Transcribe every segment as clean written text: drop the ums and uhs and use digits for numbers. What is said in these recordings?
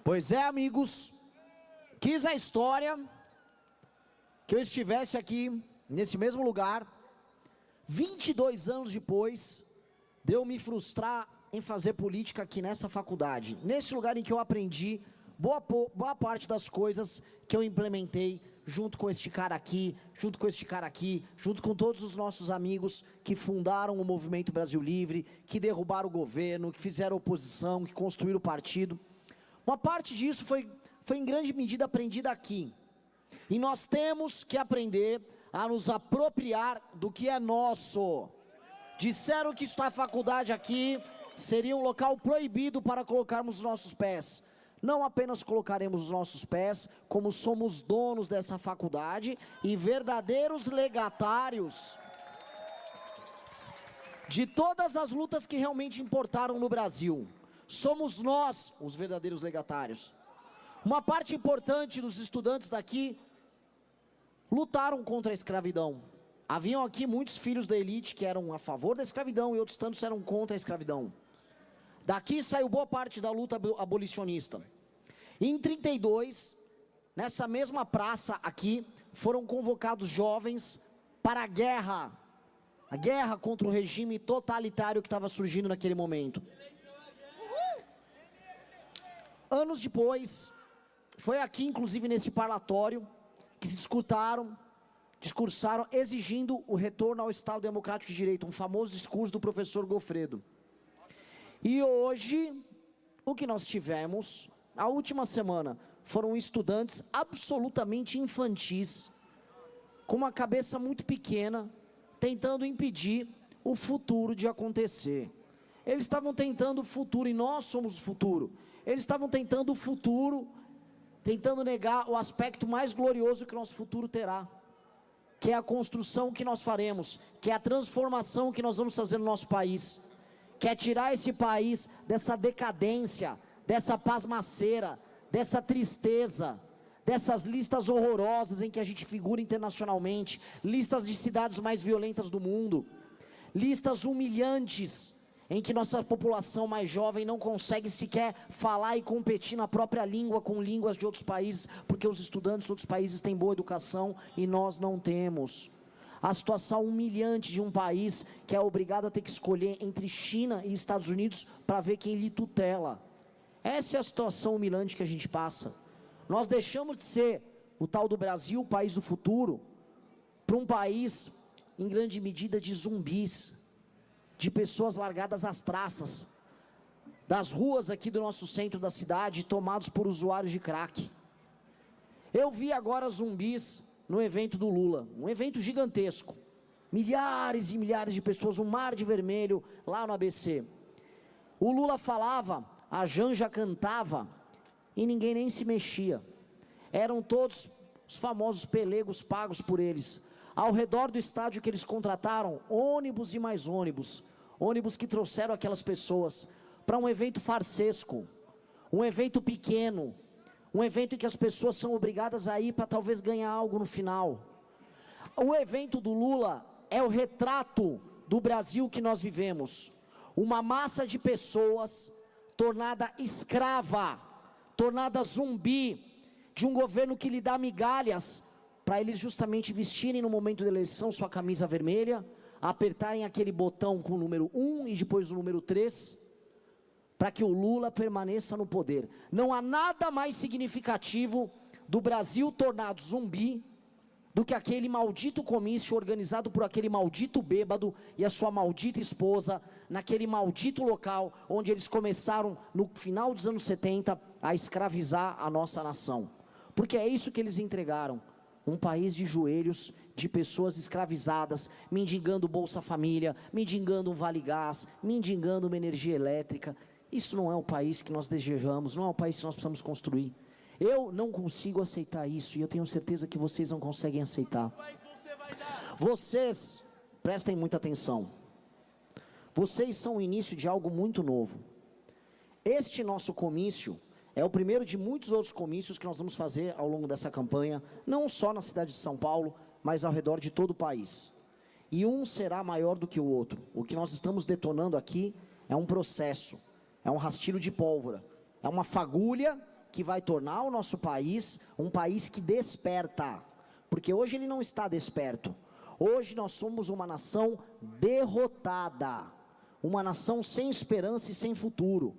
Pois é, amigos, quis a história que eu estivesse aqui, nesse mesmo lugar, 22 anos depois de eu me frustrar em fazer política aqui nessa faculdade, nesse lugar em que eu aprendi boa parte das coisas que eu implementei junto com este cara aqui, junto com este cara aqui, junto com todos os nossos amigos que fundaram o Movimento Brasil Livre, que derrubaram o governo, que fizeram oposição, que construíram o partido. Uma parte disso foi em grande medida aprendida aqui. E nós temos que aprender a nos apropriar do que é nosso. Disseram que esta faculdade aqui seria um local proibido para colocarmos os nossos pés. Não apenas colocaremos os nossos pés, como somos donos dessa faculdade e verdadeiros legatários de todas as lutas que realmente importaram no Brasil. Somos nós os verdadeiros legatários. Uma parte importante dos estudantes daqui lutaram contra a escravidão. Haviam aqui muitos filhos da elite que eram a favor da escravidão e outros tantos eram contra a escravidão. Daqui saiu boa parte da luta abolicionista. Em 32, nessa mesma praça aqui, foram convocados jovens para a guerra contra o regime totalitário que estava surgindo naquele momento. Anos depois, foi aqui inclusive nesse parlatório, que se discursaram exigindo o retorno ao Estado Democrático de Direito, um famoso discurso do professor Goffredo. E hoje, o que nós tivemos, a última semana, foram estudantes absolutamente infantis, com uma cabeça muito pequena, tentando impedir o futuro de acontecer. Eles estavam tentando o futuro, e nós somos o futuro. Eles estavam tentando o futuro, tentando negar o aspecto mais glorioso que o nosso futuro terá, que é a construção que nós faremos, que é a transformação que nós vamos fazer no nosso país, que é tirar esse país dessa decadência, dessa pasmaceira, dessa tristeza, dessas listas horrorosas em que a gente figura internacionalmente, listas de cidades mais violentas do mundo, listas humilhantes, em que nossa população mais jovem não consegue sequer falar e competir na própria língua com línguas de outros países, porque os estudantes de outros países têm boa educação e nós não temos. A situação humilhante de um país que é obrigado a ter que escolher entre China e Estados Unidos para ver quem lhe tutela. Essa é a situação humilhante que a gente passa. Nós deixamos de ser o tal do Brasil, o país do futuro, para um país, em grande medida, de zumbis, de pessoas largadas às traças, das ruas aqui do nosso centro da cidade, tomados por usuários de crack. Eu vi agora zumbis no evento do Lula, um evento gigantesco, milhares e milhares de pessoas, um mar de vermelho lá no ABC. O Lula falava, a Janja cantava, e ninguém nem se mexia. Eram todos os famosos pelegos pagos por eles. Ao redor do estádio que eles contrataram, ônibus e mais ônibus que trouxeram aquelas pessoas para um evento farsesco, um evento pequeno, um evento em que as pessoas são obrigadas a ir para talvez ganhar algo no final. O evento do Lula é o retrato do Brasil que nós vivemos, uma massa de pessoas tornada escrava, tornada zumbi, de um governo que lhe dá migalhas, para eles justamente vestirem no momento da eleição sua camisa vermelha, apertarem aquele botão com o número 1 e depois o número 3, para que o Lula permaneça no poder. Não há nada mais significativo do Brasil tornado zumbi do que aquele maldito comício organizado por aquele maldito bêbado e a sua maldita esposa, naquele maldito local onde eles começaram, no final dos anos 70, a escravizar a nossa nação. Porque é isso que eles entregaram. Um país de joelhos, de pessoas escravizadas, mendigando Bolsa Família, mendigando um Vale Gás, mendigando uma energia elétrica. Isso não é o país que nós desejamos, não é o país que nós precisamos construir. Eu não consigo aceitar isso, e eu tenho certeza que vocês não conseguem aceitar. Vocês, prestem muita atenção, vocês são o início de algo muito novo. Este nosso comício é o primeiro de muitos outros comícios que nós vamos fazer ao longo dessa campanha, não só na cidade de São Paulo, mas ao redor de todo o país. E um será maior do que o outro. O que nós estamos detonando aqui é um processo, é um rastilho de pólvora, é uma fagulha que vai tornar o nosso país um país que desperta, porque hoje ele não está desperto. Hoje nós somos uma nação derrotada, uma nação sem esperança e sem futuro,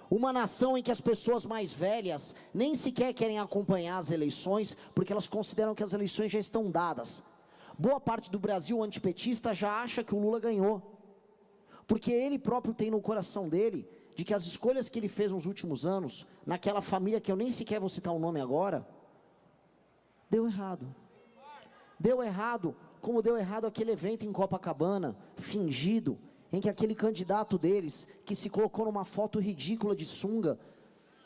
uma nação em que as pessoas mais velhas nem sequer querem acompanhar as eleições, porque elas consideram que as eleições já estão dadas. Boa parte do Brasil antipetista já acha que o Lula ganhou, porque ele próprio tem no coração dele, de que as escolhas que ele fez nos últimos anos, naquela família que eu nem sequer vou citar o nome agora, deu errado. Deu errado, como deu errado aquele evento em Copacabana, fingido, em que aquele candidato deles, que se colocou numa foto ridícula de sunga,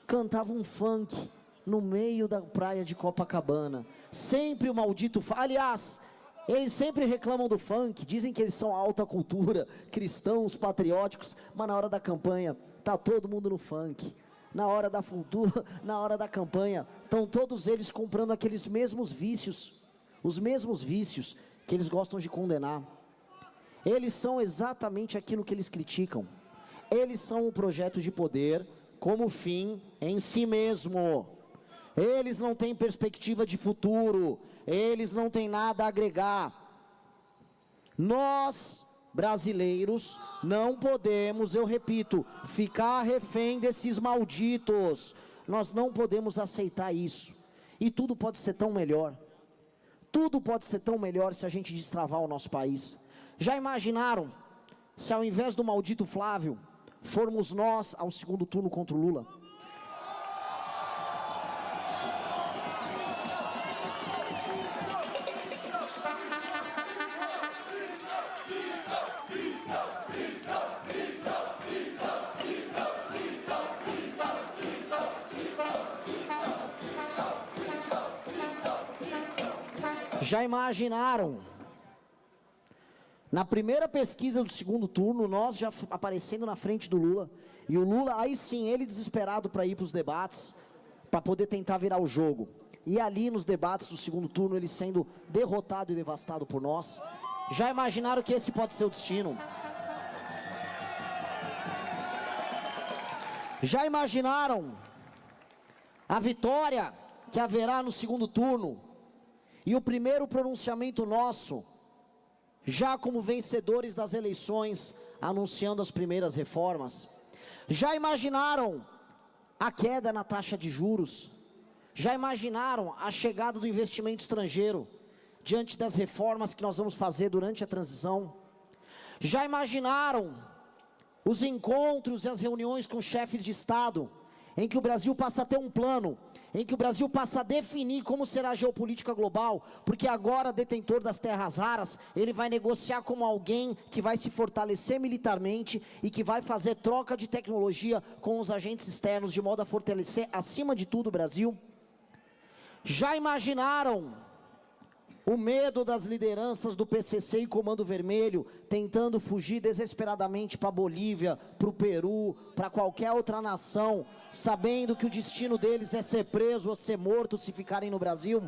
cantava um funk no meio da praia de Copacabana. Sempre o maldito, aliás, eles sempre reclamam do funk, dizem que eles são alta cultura, cristãos, patrióticos, mas na hora da campanha, tá todo mundo no funk. Na hora da cultura, na hora da campanha, estão todos eles comprando aqueles mesmos vícios, os mesmos vícios que eles gostam de condenar. Eles são exatamente aquilo que eles criticam. Eles são um projeto de poder como fim em si mesmo. Eles não têm perspectiva de futuro. Eles não têm nada a agregar. Nós, brasileiros, não podemos, eu repito, ficar refém desses malditos. Nós não podemos aceitar isso. E tudo pode ser tão melhor. Tudo pode ser tão melhor se a gente destravar o nosso país. Já imaginaram se ao invés do maldito Flávio, formos nós ao segundo turno contra o Lula? Já imaginaram? Na primeira pesquisa do segundo turno, nós já aparecendo na frente do Lula, e o Lula, aí sim, ele desesperado para ir para os debates, para poder tentar virar o jogo, e ali nos debates do segundo turno, ele sendo derrotado e devastado por nós. Já imaginaram que esse pode ser o destino? Já imaginaram a vitória que haverá no segundo turno, e o primeiro pronunciamento nosso, já como vencedores das eleições, anunciando as primeiras reformas? Já imaginaram a queda na taxa de juros? Já imaginaram a chegada do investimento estrangeiro, diante das reformas que nós vamos fazer durante a transição? Já imaginaram os encontros e as reuniões com chefes de Estado, em que o Brasil passa a ter um plano, em que o Brasil passa a definir como será a geopolítica global, porque agora, detentor das terras raras, ele vai negociar como alguém que vai se fortalecer militarmente e que vai fazer troca de tecnologia com os agentes externos, de modo a fortalecer, acima de tudo, o Brasil? Já imaginaram o medo das lideranças do PCC e Comando Vermelho, tentando fugir desesperadamente para a Bolívia, para o Peru, para qualquer outra nação, sabendo que o destino deles é ser preso ou ser morto se ficarem no Brasil?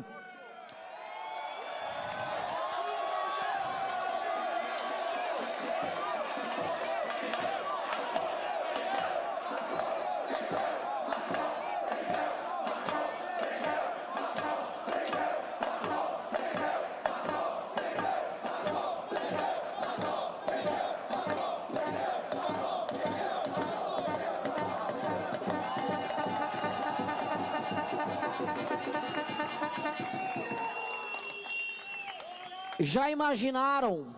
Já imaginaram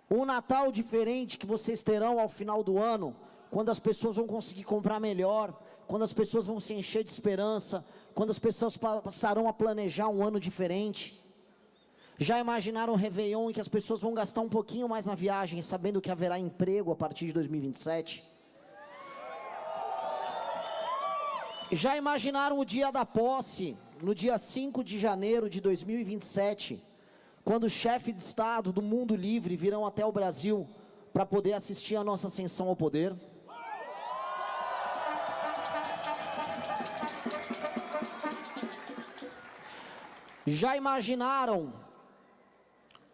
um Natal diferente que vocês terão ao final do ano, quando as pessoas vão conseguir comprar melhor, quando as pessoas vão se encher de esperança, quando as pessoas passarão a planejar um ano diferente? Já imaginaram um Réveillon em que as pessoas vão gastar um pouquinho mais na viagem, sabendo que haverá emprego a partir de 2027? Já imaginaram o dia da posse, no dia 5 de janeiro de 2027, quando o chefe de Estado do mundo livre virão até o Brasil para poder assistir a nossa ascensão ao poder? Já imaginaram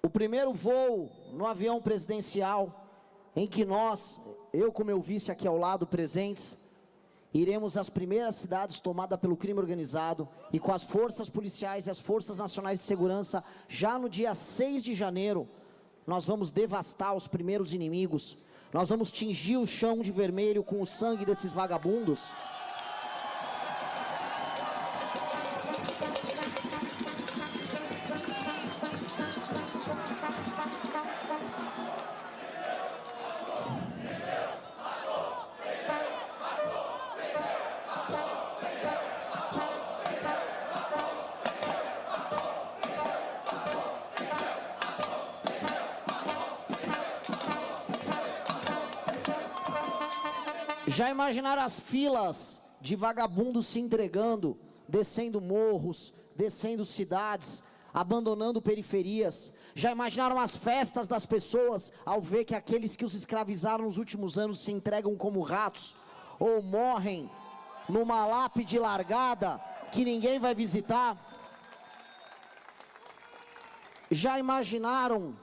o primeiro voo no avião presidencial, em que nós, eu com meu vice aqui ao lado presentes, iremos às primeiras cidades tomadas pelo crime organizado e com as forças policiais e as forças nacionais de segurança, já no dia 6 de janeiro, nós vamos devastar os primeiros inimigos, nós vamos tingir o chão de vermelho com o sangue desses vagabundos. Já imaginaram as filas de vagabundos se entregando, descendo morros, descendo cidades, abandonando periferias? Já imaginaram as festas das pessoas ao ver que aqueles que os escravizaram nos últimos anos se entregam como ratos, ou morrem numa lápide largada que ninguém vai visitar? Já imaginaram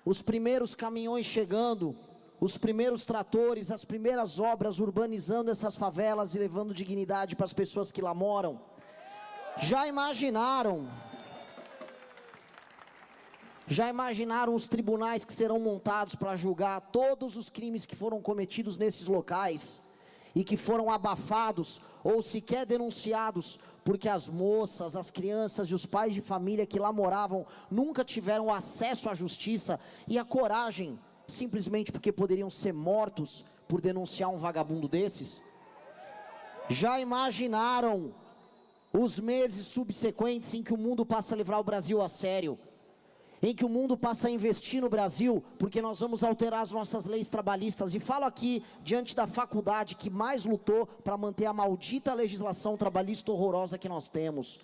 os primeiros caminhões chegando, os primeiros tratores, as primeiras obras urbanizando essas favelas e levando dignidade para as pessoas que lá moram? Já imaginaram os tribunais que serão montados para julgar todos os crimes que foram cometidos nesses locais e que foram abafados ou sequer denunciados, porque as moças, as crianças e os pais de família que lá moravam nunca tiveram acesso à justiça e a coragem, simplesmente porque poderiam ser mortos por denunciar um vagabundo desses? Já imaginaram os meses subsequentes em que o mundo passa a levar o Brasil a sério, em que o mundo passa a investir no Brasil, porque nós vamos alterar as nossas leis trabalhistas? E falo aqui diante da faculdade que mais lutou para manter a maldita legislação trabalhista horrorosa que nós temos.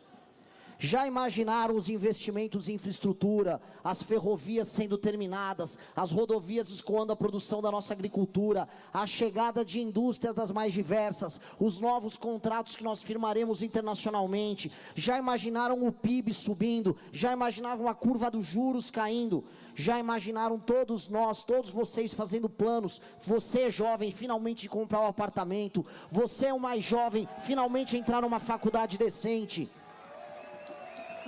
Já imaginaram os investimentos em infraestrutura, as ferrovias sendo terminadas, as rodovias escoando a produção da nossa agricultura, a chegada de indústrias das mais diversas, os novos contratos que nós firmaremos internacionalmente? Já imaginaram o PIB subindo? Já imaginavam a curva dos juros caindo? Já imaginaram todos nós, todos vocês fazendo planos? Você jovem, finalmente comprar um apartamento. Você o mais jovem, finalmente entrar numa faculdade decente.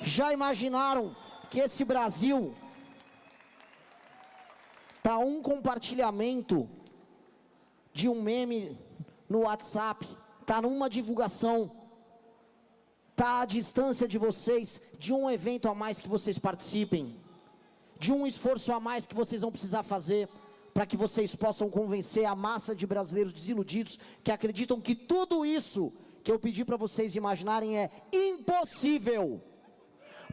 Já imaginaram que esse Brasil está um compartilhamento de um meme no WhatsApp, está numa divulgação, está à distância de vocês, de um evento a mais que vocês participem, de um esforço a mais que vocês vão precisar fazer, para que vocês possam convencer a massa de brasileiros desiludidos, que acreditam que tudo isso que eu pedi para vocês imaginarem é impossível.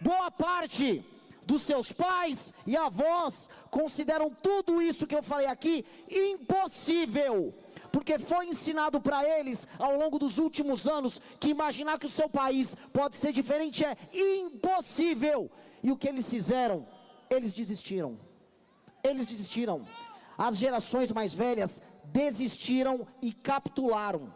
Boa parte dos seus pais e avós consideram tudo isso que eu falei aqui impossível, porque foi ensinado para eles ao longo dos últimos anos que imaginar que o seu país pode ser diferente é impossível. E o que eles fizeram? Eles desistiram. As gerações mais velhas desistiram e capitularam.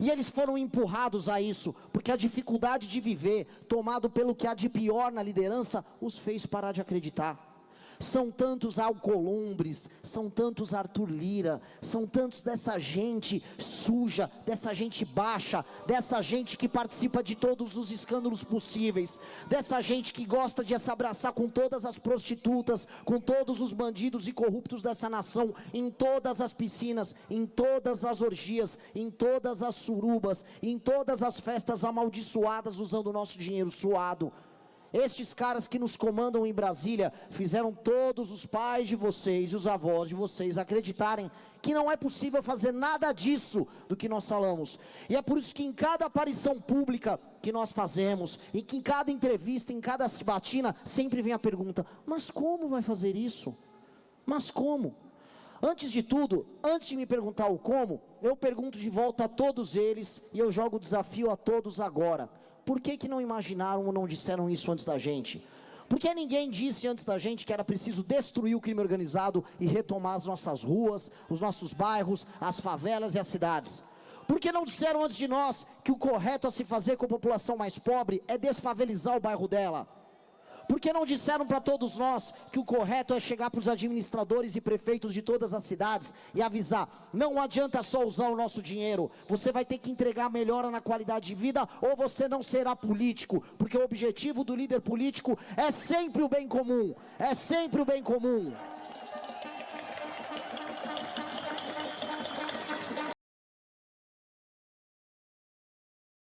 E eles foram empurrados a isso, porque a dificuldade de viver, tomado pelo que há de pior na liderança, os fez parar de acreditar. São tantos Alcolumbres, são tantos Arthur Lira, são tantos dessa gente suja, dessa gente baixa, dessa gente que participa de todos os escândalos possíveis, dessa gente que gosta de se abraçar com todas as prostitutas, com todos os bandidos e corruptos dessa nação, em todas as piscinas, em todas as orgias, em todas as surubas, em todas as festas amaldiçoadas usando o nosso dinheiro suado. Estes caras que nos comandam em Brasília fizeram todos os pais de vocês e os avós de vocês acreditarem que não é possível fazer nada disso do que nós falamos. E é por isso que em cada aparição pública que nós fazemos, e que em cada entrevista, em cada sabatina, sempre vem a pergunta: mas como vai fazer isso? Mas como? Antes de tudo, antes de me perguntar o como, eu pergunto de volta a todos eles, e eu jogo o desafio a todos agora. Por que não imaginaram ou não disseram isso antes da gente? Por que ninguém disse antes da gente que era preciso destruir o crime organizado e retomar as nossas ruas, os nossos bairros, as favelas e as cidades? Por que não disseram antes de nós que o correto a se fazer com a população mais pobre é desfavelizar o bairro dela? Por que não disseram para todos nós que o correto é chegar para os administradores e prefeitos de todas as cidades e avisar: não adianta só usar o nosso dinheiro, você vai ter que entregar melhora na qualidade de vida ou você não será político, porque o objetivo do líder político é sempre o bem comum, é sempre o bem comum.